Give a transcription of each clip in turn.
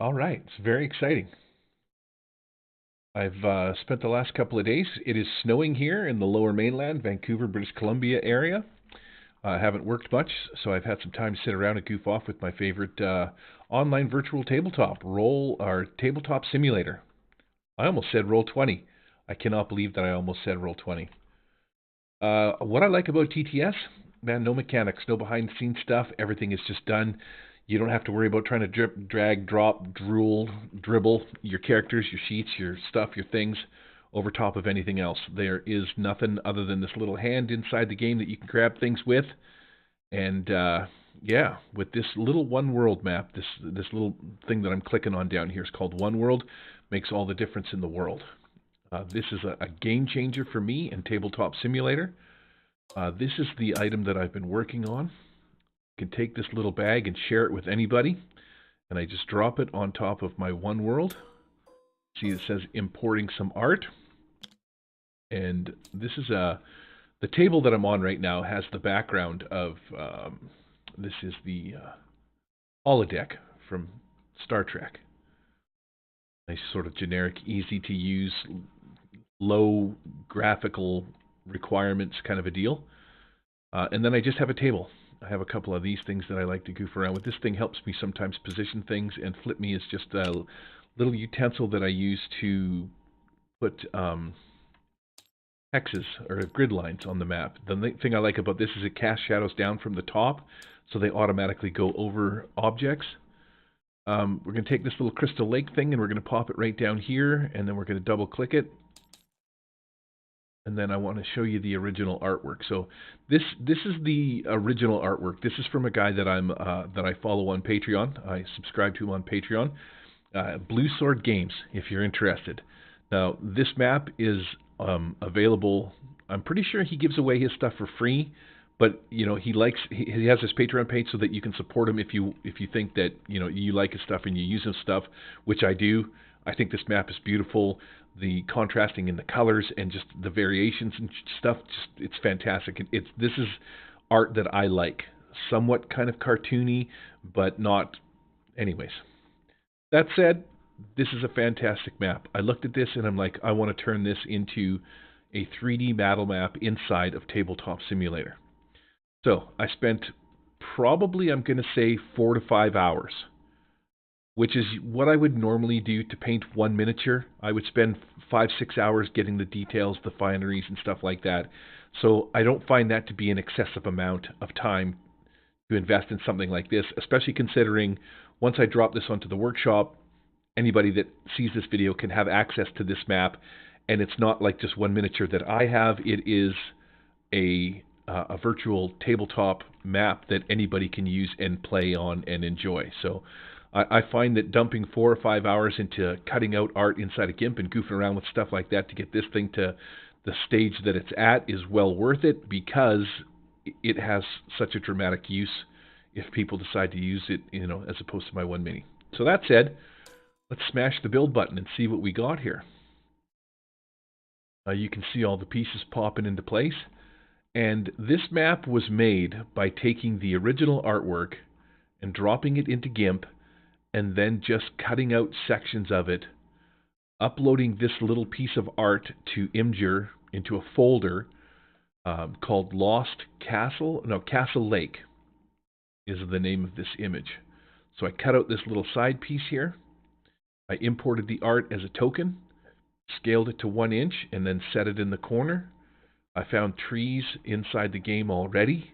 All right, it's very exciting. I've spent the last couple of days. It is snowing here in the lower mainland, Vancouver, British Columbia area. I haven't worked much, so I've had some time to sit around and goof off with my favorite online virtual tabletop, Roll or Tabletop Simulator. I almost said Roll20. I cannot believe that I almost said Roll20. What I like about TTS, man, no mechanics, no behind the scenes stuff. Everything is just done. You don't have to worry about trying to drag, drop, dribble your characters, your sheets, your stuff, your things over top of anything else. There is nothing other than this little hand inside the game that you can grab things with. And yeah, with this little one world map, this little thing that I'm clicking on down here is called One World, makes all the difference in the world. This is a game changer for me in Tabletop Simulator. This is the item that I've been working on. I can take this little bag and share it with anybody. And I just drop it on top of my One World. See, it says importing some art. And this is the table that I'm on right now has the background of, this is the holodeck from Star Trek. Nice sort of generic, easy to use, low graphical requirements kind of a deal. And then I just have a table. I have a couple of these things that I like to goof around with. This thing helps me sometimes position things, and Flip Me is just a little utensil that I use to put hexes or grid lines on the map. The thing I like about this is it casts shadows down from the top, so they automatically go over objects. We're going to take this little crystal lake thing and we're going to pop it right down here, and then we're going to double click it. And then I want to show you the original artwork. So this is the original artwork. This is from a guy that I follow on Patreon. I subscribe to him on Patreon. Blue Sword Games, if you're interested. Now this map is available. I'm pretty sure he gives away his stuff for free, but you know he has his Patreon page so that you can support him if you think that you like his stuff and you use his stuff, which I do. I think this map is beautiful. The contrasting in the colors and just the variations and stuff, it's fantastic. This is art that I like. Somewhat kind of cartoony, but not. Anyways, that said, this is a fantastic map. I looked at this and I'm like, I want to turn this into a 3D battle map inside of Tabletop Simulator. So I spent probably, I'm going to say, 4 to 5 hours, which is what I would normally do to paint one miniature. I would spend 5-6 hours getting the details, the fineries, and stuff like that. So I don't find that to be an excessive amount of time to invest in something like this, especially considering once I drop this onto the workshop, anybody that sees this video can have access to this map, and it's not like just one miniature that I have. It is a virtual tabletop map that anybody can use and play on and enjoy. So I find that dumping 4 or 5 hours into cutting out art inside a GIMP and goofing around with stuff like that to get this thing to the stage that it's at is well worth it, because it has such a dramatic use if people decide to use it, as opposed to my one mini. So that said, let's smash the build button and see what we got here. You can see all the pieces popping into place. And this map was made by taking the original artwork and dropping it into GIMP, and then just cutting out sections of it, uploading this little piece of art to Imgur into a folder called Castle Lake is the name of this image. So I cut out this little side piece here. I imported the art as a token, scaled it to 1 inch, and then set it in the corner. I found trees inside the game already,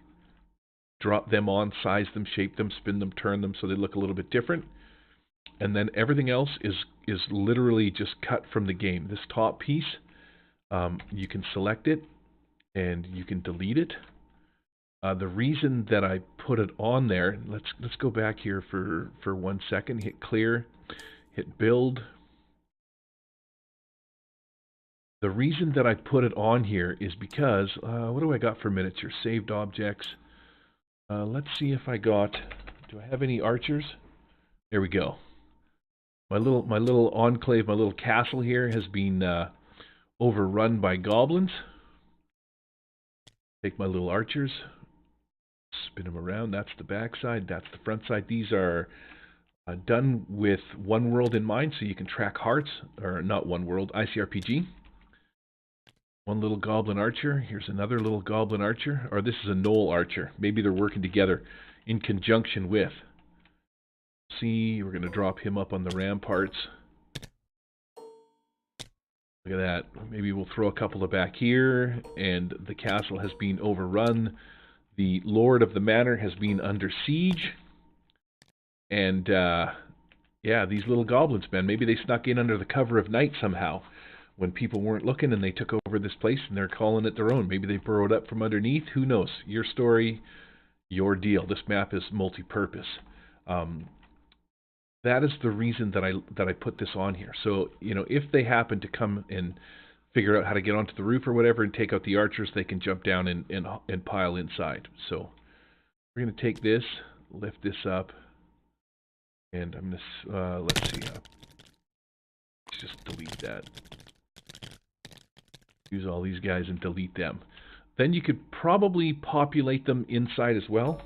dropped them on, sized them, shaped them, spin them, turn them so they look a little bit different. And then everything else is literally just cut from the game. This top piece, you can select it and you can delete it. The reason that I put it on there, let's go back here for 1 second. Hit clear, hit build. The reason that I put it on here is because what do I got for miniature? Saved objects. Let's see if I got. Do I have any archers? There we go. My little enclave, my little castle here has been overrun by goblins. Take my little archers, spin them around. That's the back side. That's the front side. These are done with one world in mind, so you can track hearts, or not one world, ICRPG. One little goblin archer. Here's another little goblin archer, or this is a gnoll archer. Maybe they're working together in conjunction with. See, we're going to drop him up on the ramparts. Look at that. Maybe we'll throw a couple of back here, and the castle has been overrun. The lord of the manor has been under siege. And, yeah, these little goblins, man, maybe they snuck in under the cover of night somehow when people weren't looking, and they took over this place, and they're calling it their own. Maybe they burrowed up from underneath. Who knows? Your story, your deal. This map is multi-purpose. That is the reason that I put this on here. So, you know, if they happen to come and figure out how to get onto the roof or whatever and take out the archers, they can jump down and pile inside. So we're going to take this, lift this up, and I'm going to, let's see, let's just delete that. Use all these guys and delete them. Then you could probably populate them inside as well.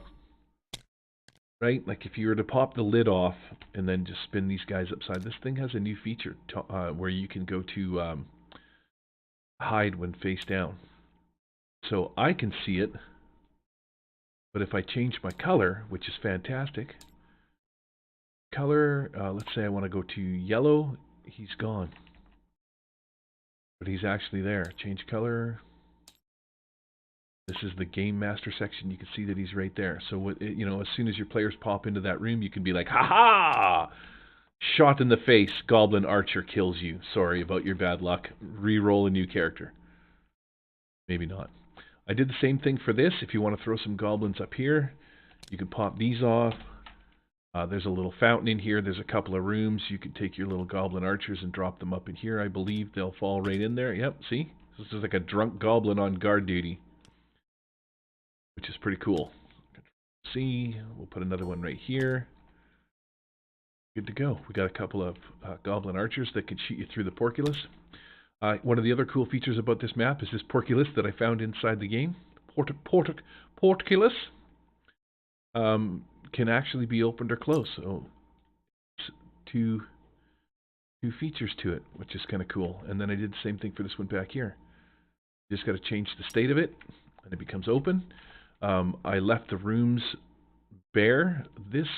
Right? Like if you were to pop the lid off and then just spin these guys upside. This thing has a new feature where you can go to hide when face down. So I can see it. But if I change my color, which is fantastic. Color, let's say I want to go to yellow. He's gone. But he's actually there. Change color. This is the Game Master section. You can see that he's right there. So, you know, as soon as your players pop into that room, you can be like, ha-ha! Shot in the face, Goblin Archer kills you. Sorry about your bad luck. Re-roll a new character. Maybe not. I did the same thing for this. If you want to throw some goblins up here, you can pop these off. There's a little fountain in here. There's a couple of rooms. You can take your little Goblin Archers and drop them up in here. I believe they'll fall right in there. Yep, see? This is like a drunk goblin on guard duty, which is pretty cool. See, we'll put another one right here. Good to go. We got a couple of goblin archers that can shoot you through the porculus. One of the other cool features about this map is this porculus that I found inside the game. Porculus can actually be opened or closed. So it's two features to it, which is kind of cool. And then I did the same thing for this one back here. Just got to change the state of it, and it becomes open. I left the rooms bare. This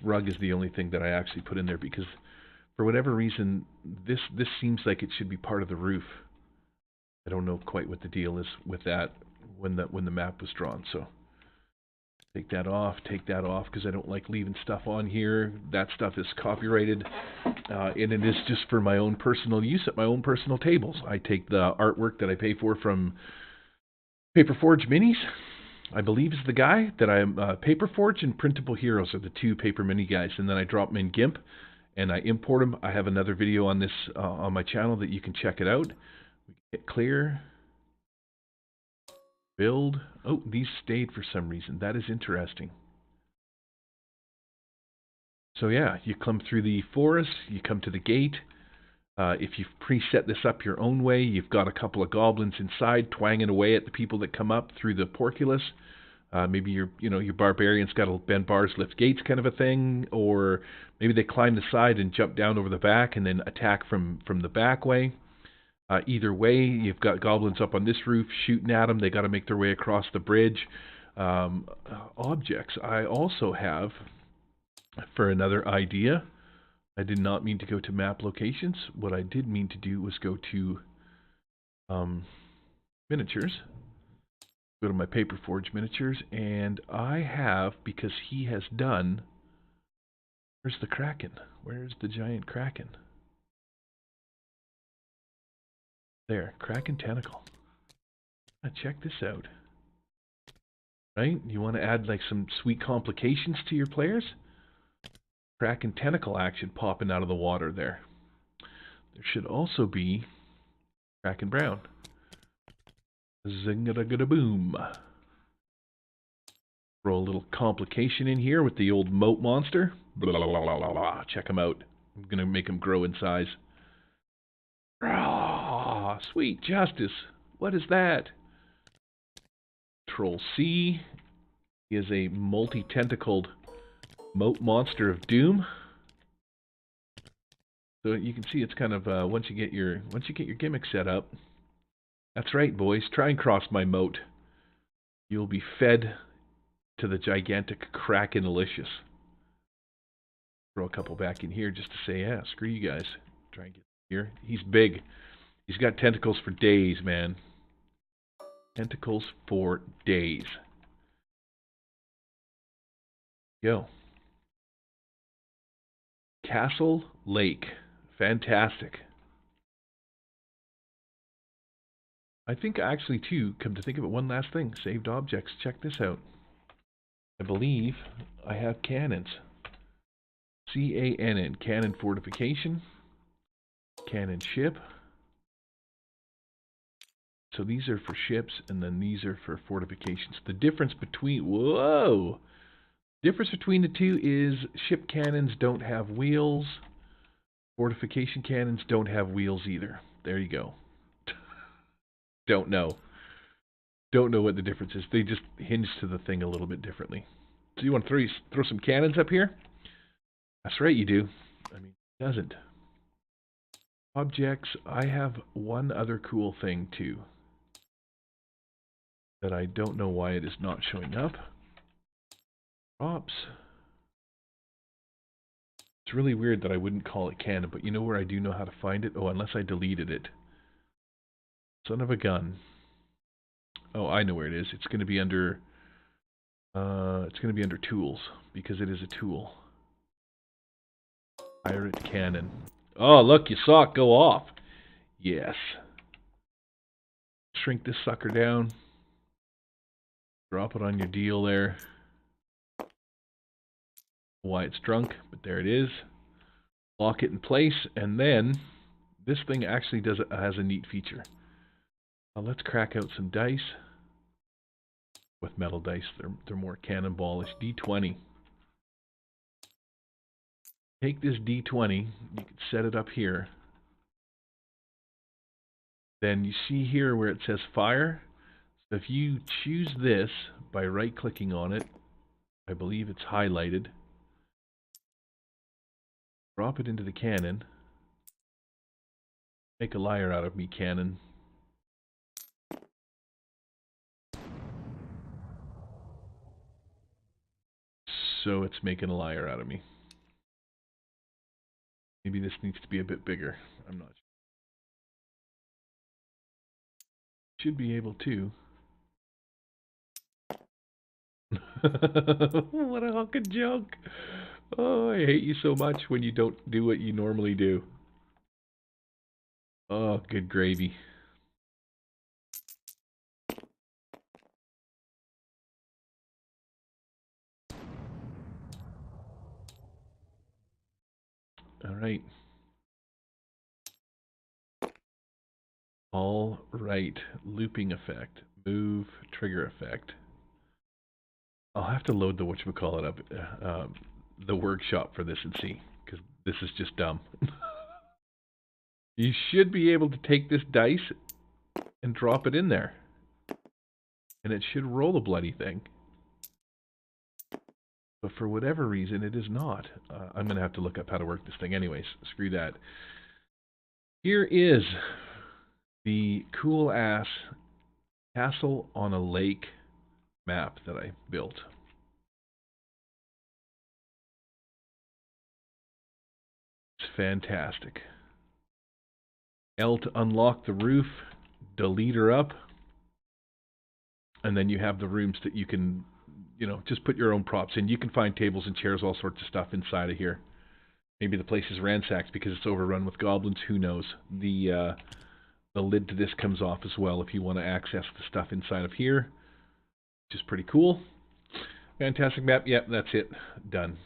rug is the only thing that I actually put in there because, for whatever reason, this seems like it should be part of the roof. I don't know quite what the deal is with that when the map was drawn. So take that off because I don't like leaving stuff on here. That stuff is copyrighted, and it is just for my own personal use at my own personal tables. I take the artwork that I pay for from Paperforge Minis. I believe is the guy that I'm Paperforge and Printable Heroes are the two paper mini guys, and then I drop them in GIMP and I import them. I have another video on this on my channel that you can check it out. We get clear, build. Oh, these stayed for some reason. That is interesting. So yeah, you come through the forest, you come to the gate. If you've preset this up your own way, you've got a couple of goblins inside twanging away at the people that come up through the porculus. Maybe your barbarian's got a bend bars, lift gates kind of a thing, or maybe they climb the side and jump down over the back and then attack from the back way. Either way, you've got goblins up on this roof shooting at them. They got to make their way across the bridge. Objects. I also have, for another idea, I did not mean to go to map locations. What I did mean to do was go to miniatures. Go to my Paperforge miniatures, and I have, because he has done... Where's the Kraken? Where's the giant Kraken? There, Kraken Tentacle. Now check this out. Right? You want to add like some sweet complications to your players? Kraken Tentacle action popping out of the water there. There should also be Kraken Brown. Zing-a-da-ga-da-boom. Throw a little complication in here with the old moat monster. Blah, blah, blah, blah, blah. Check him out. I'm going to make him grow in size. Ah, sweet justice. What is that? Control C. He is a multi-tentacled moat monster of doom. So you can see it's kind of once you get your gimmick set up. That's right, boys. Try and cross my moat. You'll be fed to the gigantic Krakenalicious. Throw a couple back in here just to say, yeah, screw you guys. Try and get here. He's big. He's got tentacles for days, man. Tentacles for days. Go. Castle Lake. Fantastic. I think actually, too, come to think of it, one last thing. Saved objects. Check this out. I believe I have cannons. C-A-N-N. Cannon fortification. Cannon ship. So these are for ships, and then these are for fortifications. The difference between... Whoa! Difference between the two is ship cannons don't have wheels. Fortification cannons don't have wheels either. There you go. Don't know. Don't know what the difference is. They just hinge to the thing a little bit differently. So you want to throw some cannons up here? That's right, you do. I mean, it doesn't. Objects. I have one other cool thing, too, that I don't know why it is not showing up. Props. It's really weird that I wouldn't call it cannon, but you know where I do know how to find it? Oh, unless I deleted it. Son of a gun. Oh, I know where it is. It's going to be under tools, because it is a tool. Pirate cannon. Oh, look, you saw it go off. Yes. Shrink this sucker down. Drop it on your deal there. Why it's drunk, but there it is. Lock it in place, and then this thing actually has a neat feature. Let's crack out some dice. With metal dice, they're more cannonballish. D20. Take this D20, you can set it up here. Then you see here where it says fire. So if you choose this by right-clicking on it, I believe it's highlighted. Drop it into the cannon. Make a liar out of me, cannon. So it's making a liar out of me. Maybe this needs to be a bit bigger. I'm not sure. Should be able to. What a hunk of junk. Oh, I hate you so much when you don't do what you normally do. Oh, good gravy. All right. All right. Looping effect. Move. Trigger effect. I'll have to load the whatchamacallit up, the workshop for this and see, because this is just dumb. You should be able to take this dice and drop it in there. And it should roll the bloody thing. But for whatever reason, it is not. I'm going to have to look up how to work this thing. Anyways, screw that. Here is the cool-ass Castle on a Lake map that I built. It's fantastic. L to unlock the roof, delete her up, and then you have the rooms that you can, you know, just put your own props in. You can find tables and chairs, all sorts of stuff inside of here. Maybe the place is ransacked because it's overrun with goblins. Who knows? The lid to this comes off as well if you want to access the stuff inside of here, which is pretty cool. Fantastic map. Yep, that's it. Done.